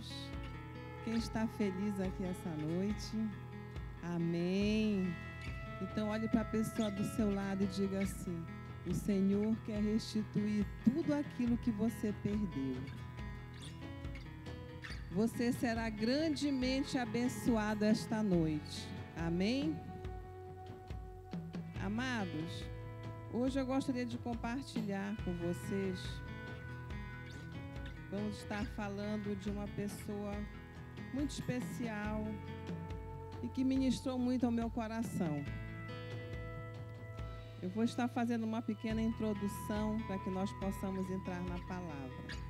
amados? Quem está feliz aqui essa noite? Amém. Então olhe para a pessoa do seu lado e diga assim: o Senhor quer restituir tudo aquilo que você perdeu. Você será grandemente abençoado esta noite. Amém? Amados, hoje eu gostaria de compartilhar com vocês. Vamos estar falando de uma pessoa muito especial e que ministrou muito ao meu coração. Eu vou estar fazendo uma pequena introdução para que nós possamos entrar na palavra.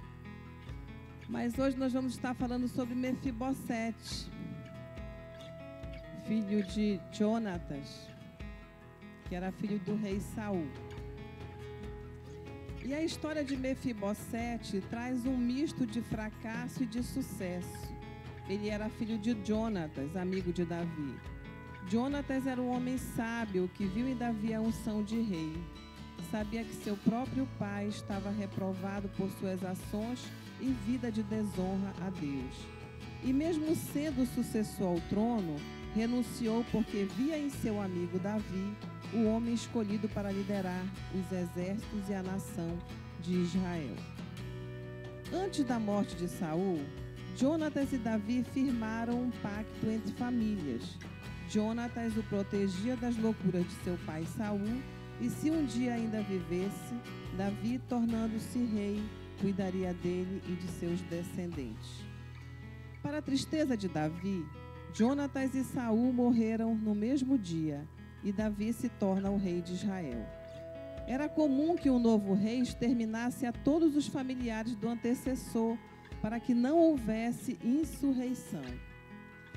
Mas hoje nós vamos estar falando sobre Mefibosete, filho de Jonatas, que era filho do rei Saul. E a história de Mefibosete traz um misto de fracasso e de sucesso. Ele era filho de Jonatas, amigo de Davi. Jonatas era um homem sábio que viu em Davi a unção de rei. Sabia que seu próprio pai estava reprovado por suas ações e vida de desonra a Deus. E mesmo sendo sucessor ao trono, renunciou porque via em seu amigo Davi o homem escolhido para liderar os exércitos e a nação de Israel. Antes da morte de Saul, Jonatas e Davi firmaram um pacto entre famílias. Jonatas o protegia das loucuras de seu pai Saul, e se um dia ainda vivesse, Davi, tornando-se rei, cuidaria dele e de seus descendentes. Para a tristeza de Davi, Jonatas e Saul morreram no mesmo dia, e Davi se torna o rei de Israel. Era comum que um novo rei exterminasse a todos os familiares do antecessor, para que não houvesse insurreição.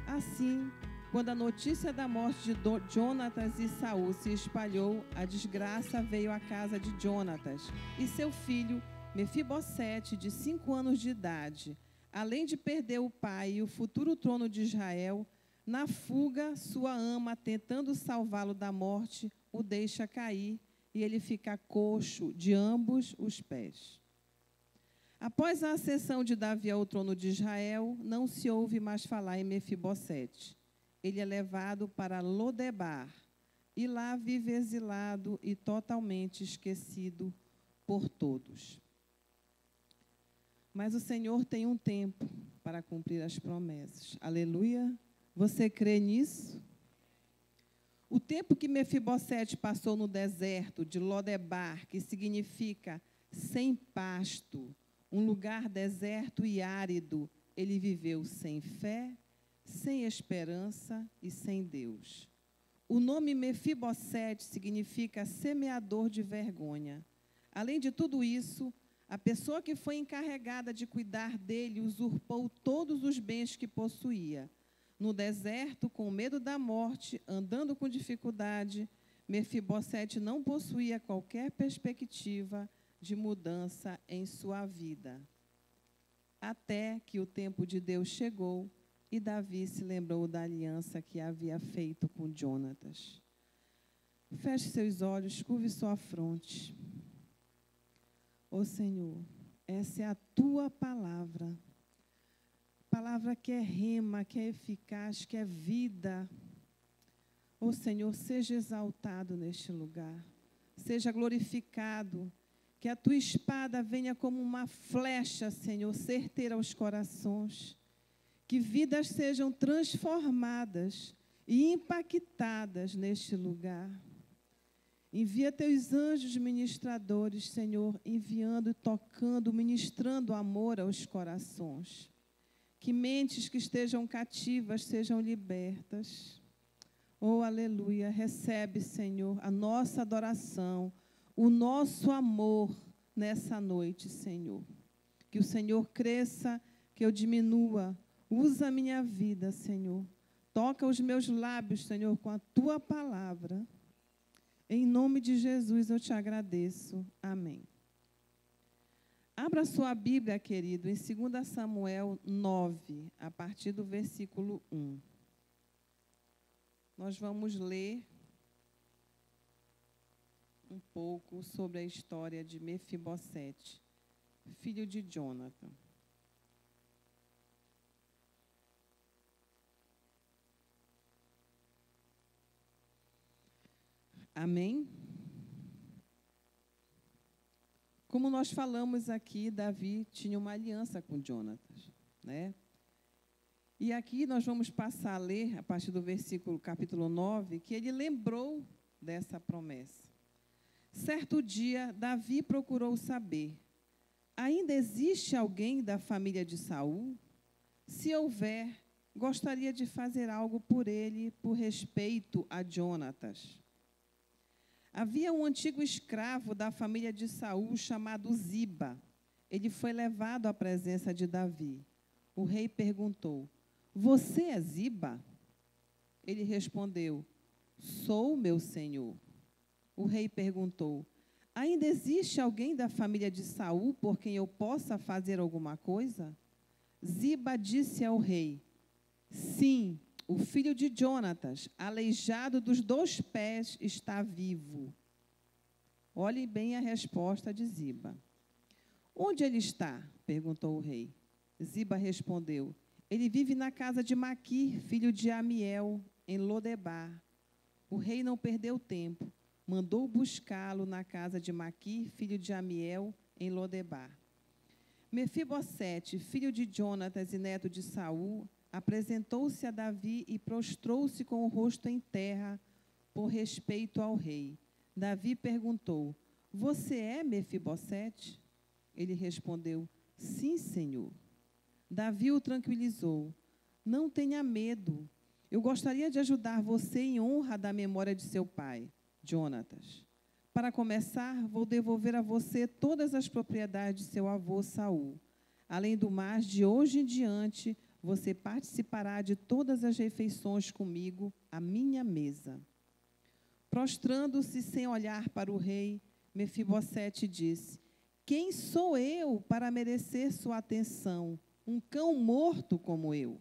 Assim, quando a notícia da morte de Jonatas e Saul se espalhou, a desgraça veio à casa de Jonatas e seu filho Mefibosete, de 5 anos de idade. Além de perder o pai e o futuro trono de Israel, na fuga, sua ama, tentando salvá-lo da morte, o deixa cair e ele fica coxo de ambos os pés. Após a ascensão de Davi ao trono de Israel, não se ouve mais falar em Mefibosete. Ele é levado para Lodebar e lá vive exilado e totalmente esquecido por todos. Mas o Senhor tem um tempo para cumprir as promessas. Aleluia! Você crê nisso? O tempo que Mefibosete passou no deserto de Lodebar, que significa sem pasto, um lugar deserto e árido, ele viveu sem fé, sem esperança e sem Deus. O nome Mefibosete significa semeador de vergonha. Além de tudo isso, a pessoa que foi encarregada de cuidar dele usurpou todos os bens que possuía. No deserto, com medo da morte, andando com dificuldade, Mefibosete não possuía qualquer perspectiva de mudança em sua vida. Até que o tempo de Deus chegou e Davi se lembrou da aliança que havia feito com Jonatas. Feche seus olhos, curve sua fronte. Ó Senhor, essa é a tua palavra. Palavra que é rema, que é eficaz, que é vida. Ó Senhor, seja exaltado neste lugar. Seja glorificado. Que a tua espada venha como uma flecha, Senhor, certeira aos corações. Que vidas sejam transformadas e impactadas neste lugar. Envia teus anjos ministradores, Senhor, enviando, tocando, ministrando amor aos corações. Que mentes que estejam cativas sejam libertas. Oh, aleluia. Recebe, Senhor, a nossa adoração, o nosso amor nessa noite, Senhor. Que o Senhor cresça, que eu diminua. Usa a minha vida, Senhor. Toca os meus lábios, Senhor, com a tua palavra. Em nome de Jesus eu te agradeço. Amém. Abra sua Bíblia, querido, em 2 Samuel 9, a partir do versículo 1. Nós vamos ler um pouco sobre a história de Mefibosete, filho de Jonathan. Amém? Como nós falamos aqui, Davi tinha uma aliança com Jonatas, né? E aqui nós vamos passar a ler, a partir do versículo, capítulo 9, que ele lembrou dessa promessa. Certo dia, Davi procurou saber: ainda existe alguém da família de Saul? Se houver, gostaria de fazer algo por ele, por respeito a Jonatas. Havia um antigo escravo da família de Saul chamado Ziba. Ele foi levado à presença de Davi. O rei perguntou: você é Ziba? Ele respondeu: sou, meu senhor. O rei perguntou: ainda existe alguém da família de Saul por quem eu possa fazer alguma coisa? Ziba disse ao rei: sim, o filho de Jonatas, aleijado dos 2 pés, está vivo. Olhe bem a resposta de Ziba. Onde ele está? Perguntou o rei. Ziba respondeu: ele vive na casa de Maquir, filho de Amiel, em Lodebar. O rei não perdeu tempo. Mandou buscá-lo na casa de Maquir, filho de Amiel, em Lodebar. Mefibosete, filho de Jonatas e neto de Saul, apresentou-se a Davi e prostrou-se com o rosto em terra, por respeito ao rei. Davi perguntou: você é Mefibosete? Ele respondeu: sim, senhor. Davi o tranquilizou: não tenha medo. Eu gostaria de ajudar você em honra da memória de seu pai, Jonatas. Para começar, vou devolver a você todas as propriedades de seu avô Saul. Além do mais, de hoje em diante, você participará de todas as refeições comigo à minha mesa. Prostrando-se sem olhar para o rei, Mefibosete disse: quem sou eu para merecer sua atenção, um cão morto como eu?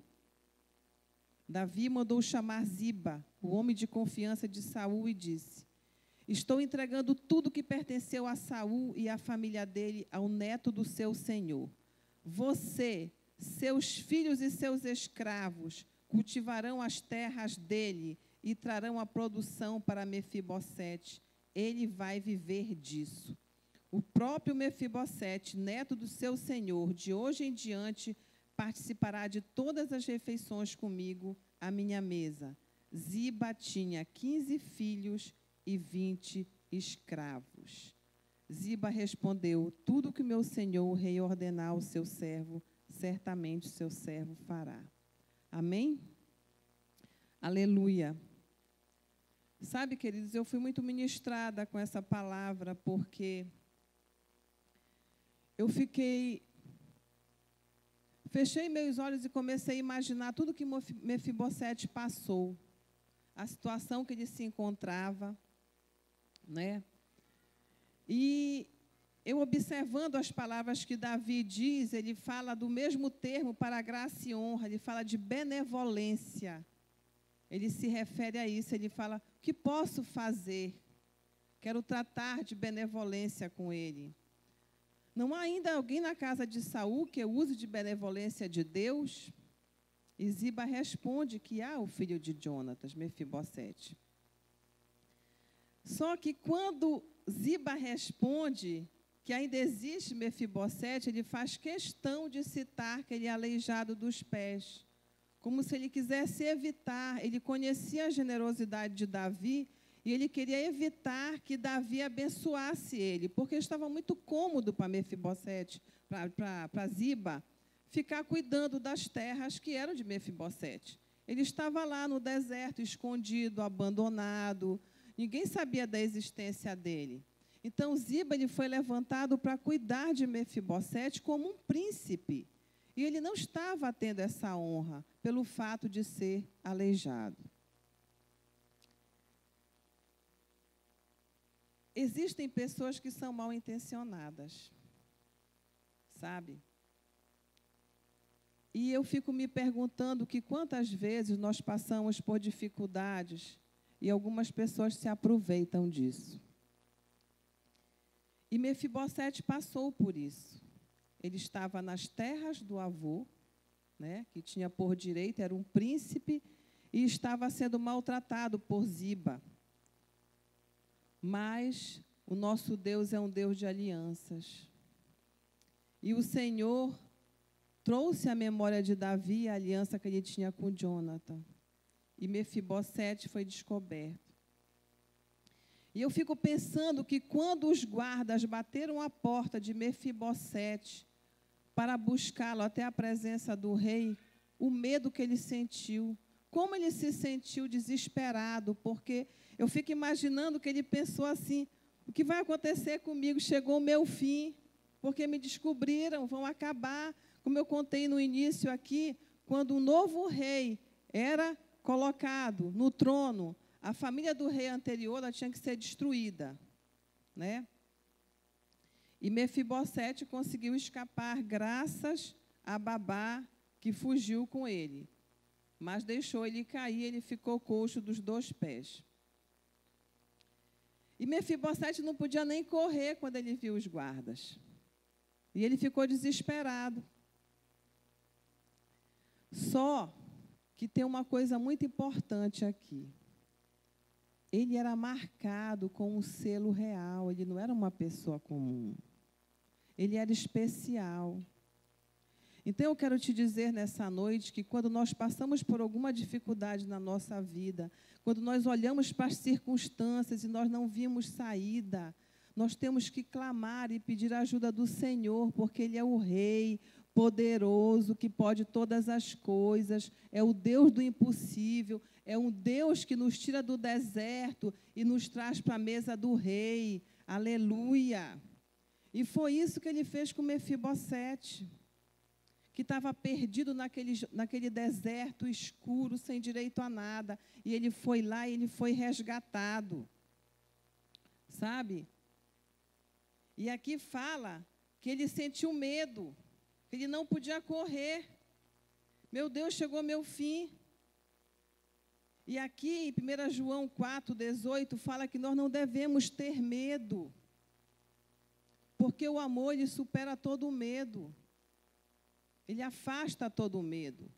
Davi mandou chamar Ziba, o homem de confiança de Saul, e disse: estou entregando tudo que pertenceu a Saul e à família dele ao neto do seu senhor. Você, seus filhos e seus escravos cultivarão as terras dele e trarão a produção para Mefibosete. Ele vai viver disso. O próprio Mefibosete, neto do seu senhor, de hoje em diante, participará de todas as refeições comigo à minha mesa. Ziba tinha 15 filhos e 20 escravos. Ziba respondeu: tudo que meu senhor, o rei, ordenar ao seu servo, certamente o seu servo fará. Amém? Aleluia. Sabe, queridos, eu fui muito ministrada com essa palavra, porque eu fechei meus olhos e comecei a imaginar tudo que Mefibosete passou, a situação que ele se encontrava, né? E eu, observando as palavras que Davi diz, ele fala do mesmo termo para graça e honra, ele fala de benevolência. Ele se refere a isso, ele fala: o que posso fazer? Quero tratar de benevolência com ele. Não há ainda alguém na casa de Saul que use de benevolência de Deus? E Ziba responde que há o filho de Jonatas, Mefibosete. Só que quando Ziba responde que ainda existe Mefibosete, ele faz questão de citar que ele é aleijado dos pés, como se ele quisesse evitar. Ele conhecia a generosidade de Davi e ele queria evitar que Davi abençoasse ele, porque estava muito cômodo para Mefibosete, para Ziba, ficar cuidando das terras que eram de Mefibosete. Ele estava lá no deserto, escondido, abandonado, ninguém sabia da existência dele. Então, Ziba, ele foi levantado para cuidar de Mefibosete como um príncipe. E ele não estava tendo essa honra pelo fato de ser aleijado. Existem pessoas que são mal intencionadas, sabe? E eu fico me perguntando que quantas vezes nós passamos por dificuldades e algumas pessoas se aproveitam disso. E Mefibosete passou por isso. Ele estava nas terras do avô, né, que tinha por direito, era um príncipe, e estava sendo maltratado por Ziba. Mas o nosso Deus é um Deus de alianças. E o Senhor trouxe à memória de Davi a aliança que ele tinha com Jonathan. E Mefibosete foi descoberto. E eu fico pensando que quando os guardas bateram a porta de Mefibosete para buscá-lo até a presença do rei, o medo que ele sentiu, como ele se sentiu desesperado, porque eu fico imaginando que ele pensou assim: o que vai acontecer comigo? Chegou o meu fim, porque me descobriram, vão acabar. Como eu contei no início aqui, quando um novo rei era colocado no trono, a família do rei anterior ela tinha que ser destruída, né? E Mefibosete conseguiu escapar graças a Babá, que fugiu com ele. Mas deixou ele cair, ele ficou coxo dos 2 pés. E Mefibosete não podia nem correr quando ele viu os guardas. E ele ficou desesperado. Só que tem uma coisa muito importante aqui. Ele era marcado com um selo real, ele não era uma pessoa comum. Ele era especial. Então, eu quero te dizer nessa noite que quando nós passamos por alguma dificuldade na nossa vida, quando nós olhamos para as circunstâncias e nós não vimos saída, nós temos que clamar e pedir a ajuda do Senhor, porque Ele é o Rei poderoso, que pode todas as coisas, é o Deus do impossível, é um Deus que nos tira do deserto e nos traz para a mesa do Rei. Aleluia! E foi isso que Ele fez com Mefibosete, que estava perdido naquele deserto escuro, sem direito a nada. E ele foi lá e ele foi resgatado. Sabe? E aqui fala que ele sentiu medo, que ele não podia correr. Meu Deus, chegou meu fim. E aqui em 1 João 4,18, fala que nós não devemos ter medo, porque o amor, ele supera todo o medo. Ele afasta todo o medo.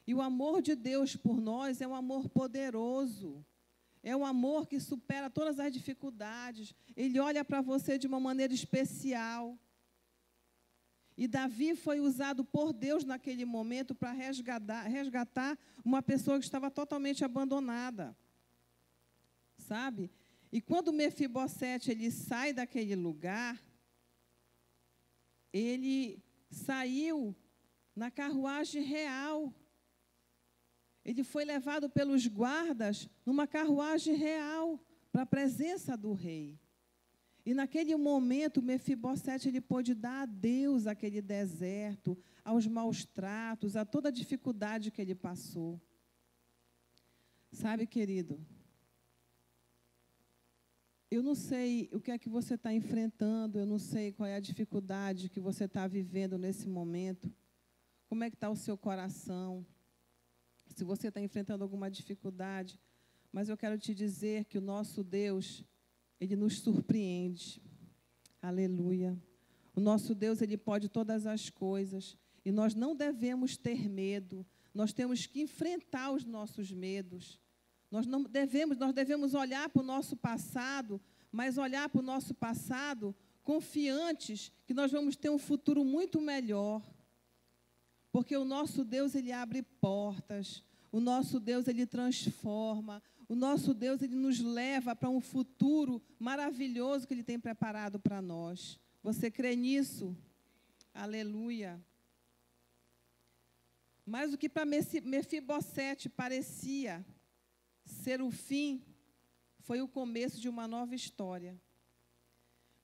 E o amor de Deus por nós é um amor poderoso. É um amor que supera todas as dificuldades. Ele olha para você de uma maneira especial. E Davi foi usado por Deus naquele momento para resgatar uma pessoa que estava totalmente abandonada. Sabe? E quando Mefibosete ele sai daquele lugar, ele saiu na carruagem real. Ele foi levado pelos guardas numa carruagem real para a presença do rei. E naquele momento, Mefibosete ele pôde dar adeus àquele deserto, aos maus tratos, a toda a dificuldade que ele passou. Sabe, querido, eu não sei o que é que você está enfrentando, eu não sei qual é a dificuldade que você está vivendo nesse momento. Como é que está o seu coração? Se você está enfrentando alguma dificuldade, mas eu quero te dizer que o nosso Deus, Ele nos surpreende. Aleluia. O nosso Deus, Ele pode todas as coisas. E nós não devemos ter medo. Nós temos que enfrentar os nossos medos. Nós devemos olhar para o nosso passado, mas olhar para o nosso passado confiantes que nós vamos ter um futuro muito melhor. Porque o nosso Deus, Ele abre portas. O nosso Deus, Ele transforma. O nosso Deus, Ele nos leva para um futuro maravilhoso que Ele tem preparado para nós. Você crê nisso? Aleluia. Mas o que para Mefibosete parecia ser o fim, foi o começo de uma nova história.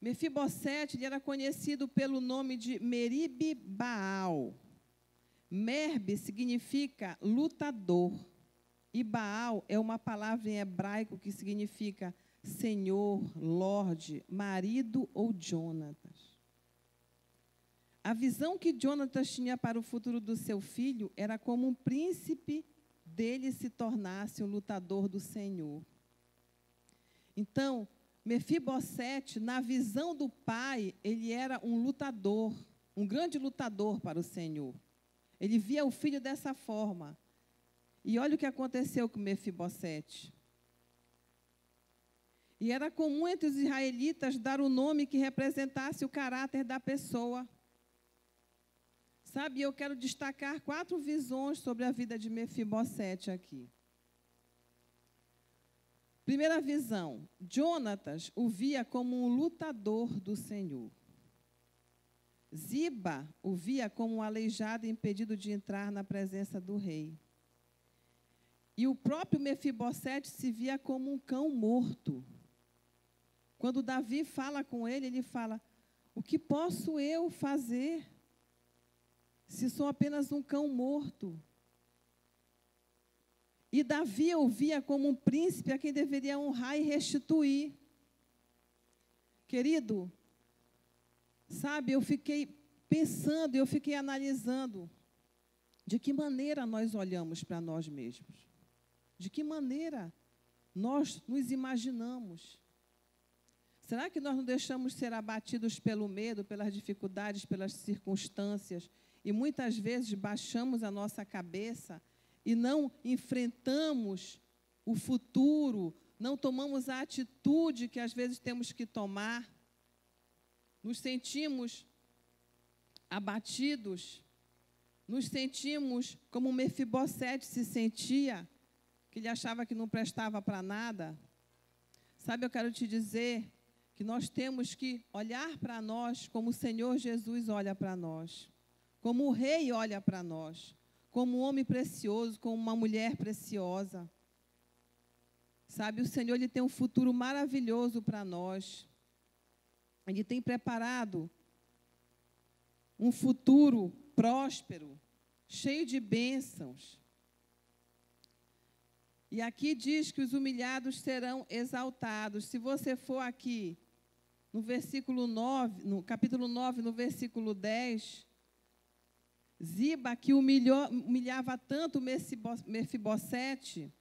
Mefibosete ele era conhecido pelo nome de Merib-Baal. Merb significa lutador. E Baal é uma palavra em hebraico que significa Senhor, Lorde, marido ou Jonatas. A visão que Jonatas tinha para o futuro do seu filho era como um príncipe dele se tornasse um lutador do Senhor. Então, Mefibosete, na visão do pai, ele era um lutador, um grande lutador para o Senhor. Ele via o filho dessa forma. E olha o que aconteceu com Mefibosete. E era comum entre os israelitas dar o nome que representasse o caráter da pessoa. Sabe, eu quero destacar 4 visões sobre a vida de Mefibosete aqui. Primeira visão, Jonatas o via como um lutador do Senhor. Ziba o via como um aleijado impedido de entrar na presença do rei. E o próprio Mefibosete se via como um cão morto. Quando Davi fala com ele, ele fala: o que posso eu fazer se sou apenas um cão morto? E Davi o via como um príncipe a quem deveria honrar e restituir. Querido, sabe, eu fiquei pensando, eu fiquei analisando de que maneira nós olhamos para nós mesmos. De que maneira nós nos imaginamos. Será que nós não deixamos ser abatidos pelo medo, pelas dificuldades, pelas circunstâncias, e muitas vezes baixamos a nossa cabeça e não enfrentamos o futuro, não tomamos a atitude que às vezes temos que tomar? Nos sentimos abatidos, nos sentimos como Mefibosete se sentia, que ele achava que não prestava para nada. Sabe, eu quero te dizer que nós temos que olhar para nós como o Senhor Jesus olha para nós, como o Rei olha para nós, como um homem precioso, como uma mulher preciosa. Sabe, o Senhor ele tem um futuro maravilhoso para nós. Ele tem preparado um futuro próspero, cheio de bênçãos. E aqui diz que os humilhados serão exaltados. Se você for aqui no versículo 9, no capítulo 9, no versículo 10, Ziba, que humilhava tanto Mefibosete,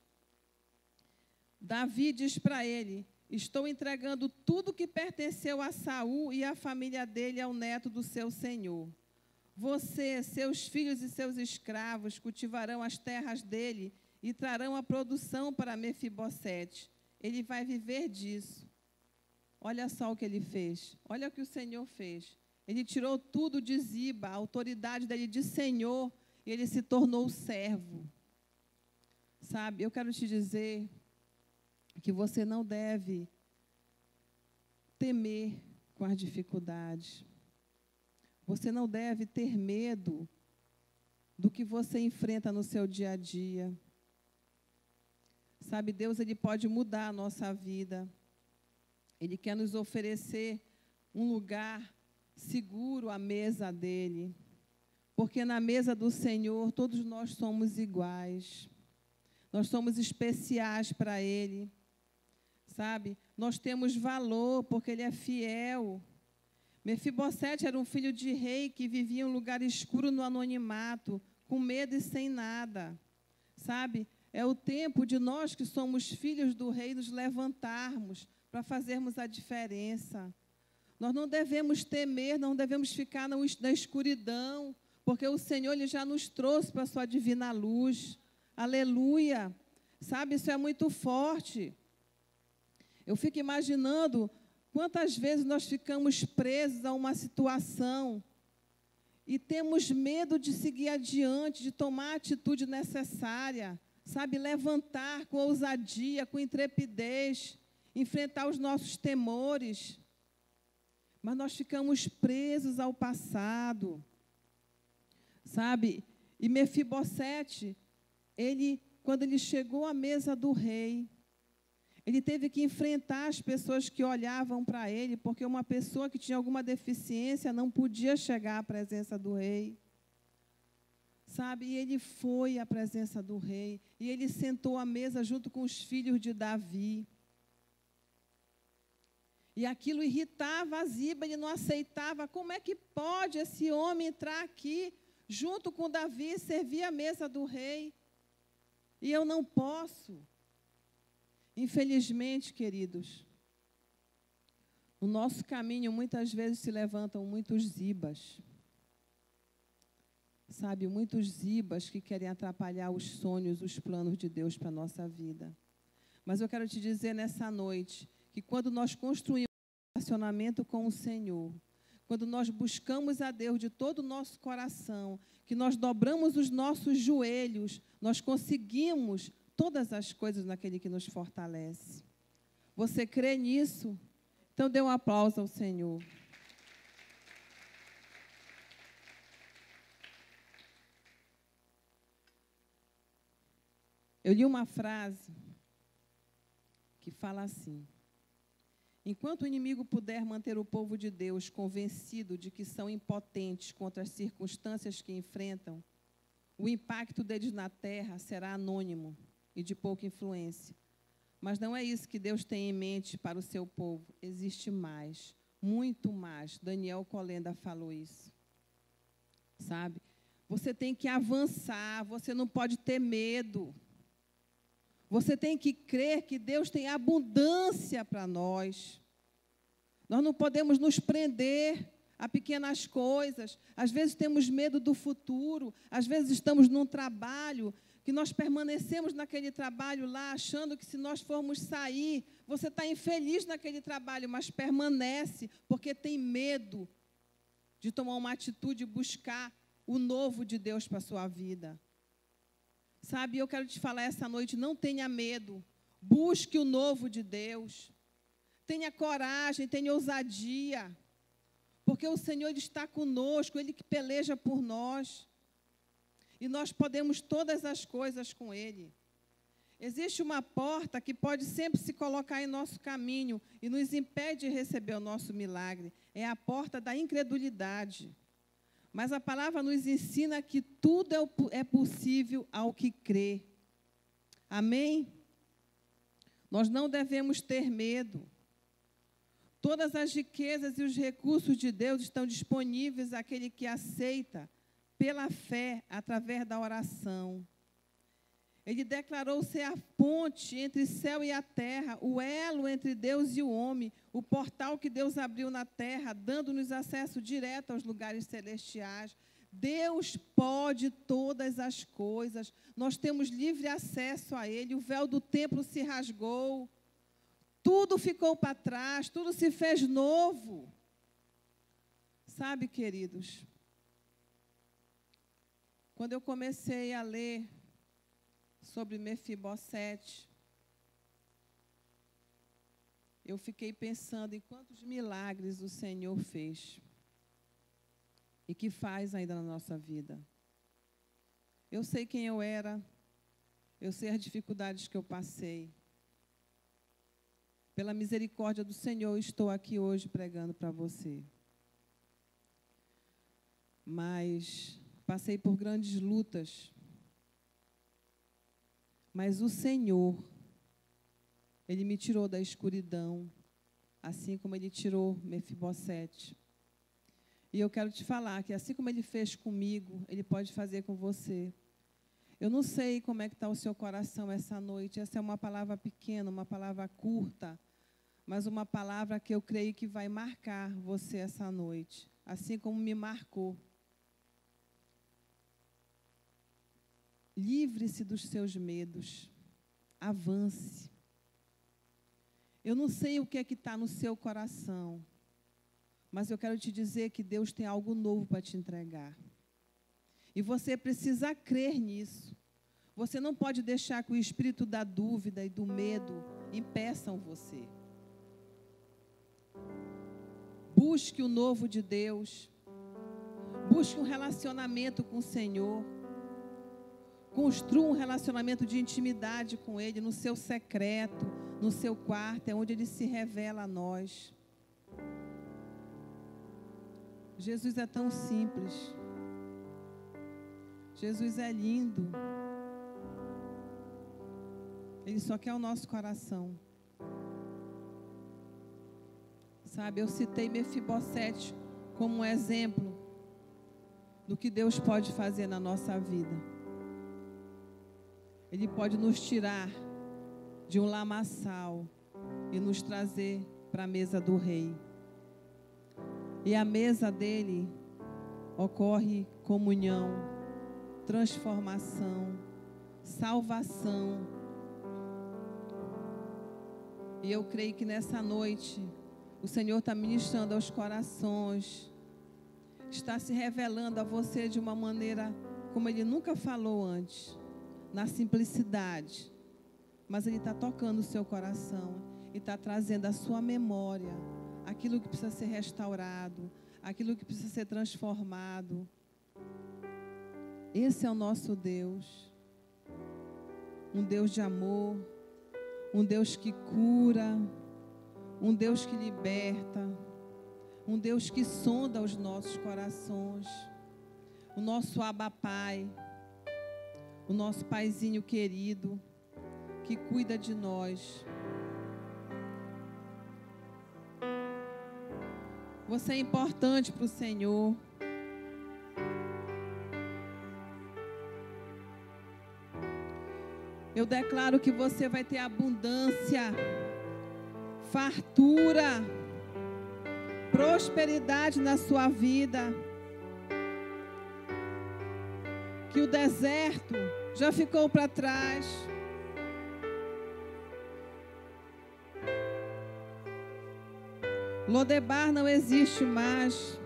Davi diz para ele: estou entregando tudo que pertenceu a Saul e a família dele ao neto do seu senhor. Você, seus filhos e seus escravos cultivarão as terras dele e trarão a produção para Mefibosete. Ele vai viver disso. Olha só o que ele fez. Olha o que o Senhor fez. Ele tirou tudo de Ziba, a autoridade dele de Senhor, e ele se tornou servo. Sabe, eu quero te dizer que você não deve temer com as dificuldades. Você não deve ter medo do que você enfrenta no seu dia a dia. Sabe, Deus ele pode mudar a nossa vida. Ele quer nos oferecer um lugar seguro à mesa dele. Porque na mesa do Senhor todos nós somos iguais. Nós somos especiais para Ele. Sabe? Nós temos valor porque Ele é fiel. Mefibosete era um filho de rei que vivia em um lugar escuro no anonimato, com medo e sem nada. Sabe? É o tempo de nós que somos filhos do rei nos levantarmos para fazermos a diferença. Nós não devemos temer, não devemos ficar na escuridão, porque o Senhor ele já nos trouxe para a sua divina luz. Aleluia! Sabe, isso é muito forte. Eu fico imaginando quantas vezes nós ficamos presos a uma situação e temos medo de seguir adiante, de tomar a atitude necessária, sabe, levantar com ousadia, com intrepidez, enfrentar os nossos temores. Mas nós ficamos presos ao passado, sabe? E Mefibosete, quando ele chegou à mesa do rei, ele teve que enfrentar as pessoas que olhavam para ele, porque uma pessoa que tinha alguma deficiência não podia chegar à presença do rei. Sabe? E ele foi à presença do rei, e ele sentou à mesa junto com os filhos de Davi. E aquilo irritava a Ziba, ele não aceitava. Como é que pode esse homem entrar aqui, junto com Davi, e servir a mesa do rei? E eu não posso. Infelizmente, queridos, no nosso caminho, muitas vezes se levantam muitos Zibas. Sabe, muitos Zibas que querem atrapalhar os sonhos, os planos de Deus para a nossa vida. Mas eu quero te dizer nessa noite que quando nós construímos um relacionamento com o Senhor, quando nós buscamos a Deus de todo o nosso coração, que nós dobramos os nossos joelhos, nós conseguimos todas as coisas naquele que nos fortalece. Você crê nisso? Então dê um aplauso ao Senhor. Eu li uma frase que fala assim: enquanto o inimigo puder manter o povo de Deus convencido de que são impotentes contra as circunstâncias que enfrentam, o impacto deles na terra será anônimo e de pouca influência. Mas não é isso que Deus tem em mente para o seu povo. Existe mais, muito mais. Daniel Colenda falou isso. Sabe? Você tem que avançar, você não pode ter medo. Você tem que crer que Deus tem abundância para nós. Nós não podemos nos prender a pequenas coisas. Às vezes temos medo do futuro. Às vezes estamos num trabalho que nós permanecemos naquele trabalho lá, achando que se nós formos sair, você está infeliz naquele trabalho, mas permanece, porque tem medo de tomar uma atitude e buscar o novo de Deus para a sua vida. Sabe, eu quero te falar essa noite, não tenha medo, busque o novo de Deus, tenha coragem, tenha ousadia, porque o Senhor Ele está conosco, Ele que peleja por nós, e nós podemos todas as coisas com Ele. Existe uma porta que pode sempre se colocar em nosso caminho e nos impede de receber o nosso milagre, é a porta da incredulidade. Mas a palavra nos ensina que tudo é possível ao que crê. Amém? Nós não devemos ter medo. Todas as riquezas e os recursos de Deus estão disponíveis àquele que aceita pela fé, através da oração. Ele declarou ser a ponte entre o céu e a terra, o elo entre Deus e o homem, o portal que Deus abriu na terra, dando-nos acesso direto aos lugares celestiais. Deus pode todas as coisas, nós temos livre acesso a Ele, o véu do templo se rasgou, tudo ficou para trás, tudo se fez novo. Sabe, queridos, quando eu comecei a ler sobre Mefibosete, eu fiquei pensando em quantos milagres o Senhor fez e que faz ainda na nossa vida. Eu sei quem eu era, eu sei as dificuldades que eu passei. Pela misericórdia do Senhor, eu estou aqui hoje pregando para você. Mas passei por grandes lutas. Mas o Senhor, Ele me tirou da escuridão, assim como Ele tirou Mefibosete. E eu quero te falar que assim como Ele fez comigo, Ele pode fazer com você. Eu não sei como é que está o seu coração essa noite. Essa é uma palavra pequena, uma palavra curta, mas uma palavra que eu creio que vai marcar você essa noite, assim como me marcou. Livre-se dos seus medos. Avance. Eu não sei o que é que está no seu coração, mas eu quero te dizer que Deus tem algo novo para te entregar. E você precisa crer nisso. Você não pode deixar que o espírito da dúvida e do medo impeçam você. Busque o novo de Deus. Busque um relacionamento com o Senhor. Construa um relacionamento de intimidade com Ele, no seu secreto, no seu quarto, é onde Ele se revela a nós. Jesus é tão simples. Jesus é lindo. Ele só quer o nosso coração. Sabe, eu citei Mefibosete como um exemplo do que Deus pode fazer na nossa vida. Ele pode nos tirar de um lamaçal e nos trazer para a mesa do rei. E a mesa dele ocorre comunhão, transformação, salvação. E eu creio que nessa noite o Senhor está ministrando aos corações, está se revelando a você de uma maneira como Ele nunca falou antes, na simplicidade. Mas Ele está tocando o seu coração e está trazendo à sua memória aquilo que precisa ser restaurado, aquilo que precisa ser transformado. Esse é o nosso Deus, um Deus de amor, um Deus que cura, um Deus que liberta, um Deus que sonda os nossos corações, o nosso Abba Pai, o nosso Paizinho querido, que cuida de nós. Você é importante para o Senhor. Eu declaro que você vai ter abundância, fartura, prosperidade na sua vida. Que o deserto já ficou para trás. Lodebar não existe mais.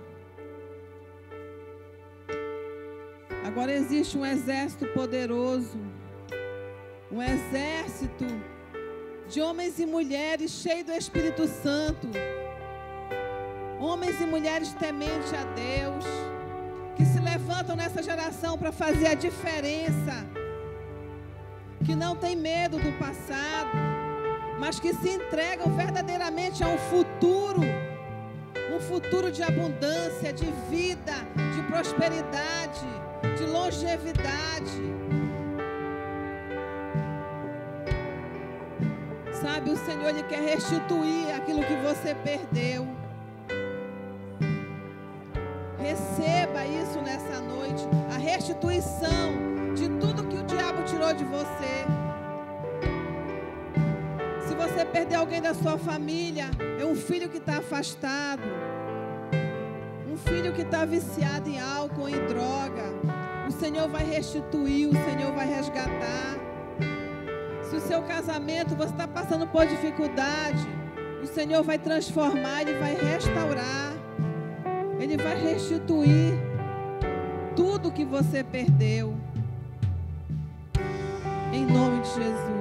Agora existe um exército poderoso, um exército de homens e mulheres cheios do Espírito Santo, homens e mulheres tementes a Deus, que se levantam nessa geração para fazer a diferença, que não tem medo do passado, mas que se entregam verdadeiramente a um futuro de abundância, de vida, de prosperidade, de longevidade. Sabe, o Senhor, Ele quer restituir aquilo que você perdeu. Receba isso nessa noite, a restituição de tudo que o diabo tirou de você. Se você perder alguém da sua família, é um filho que está afastado, um filho que está viciado em álcool, em droga, o Senhor vai restituir, o Senhor vai resgatar. Se o seu casamento, você está passando por dificuldade, o Senhor vai transformar, Ele vai restaurar, Ele vai restituir tudo que você perdeu. Em nome de Jesus.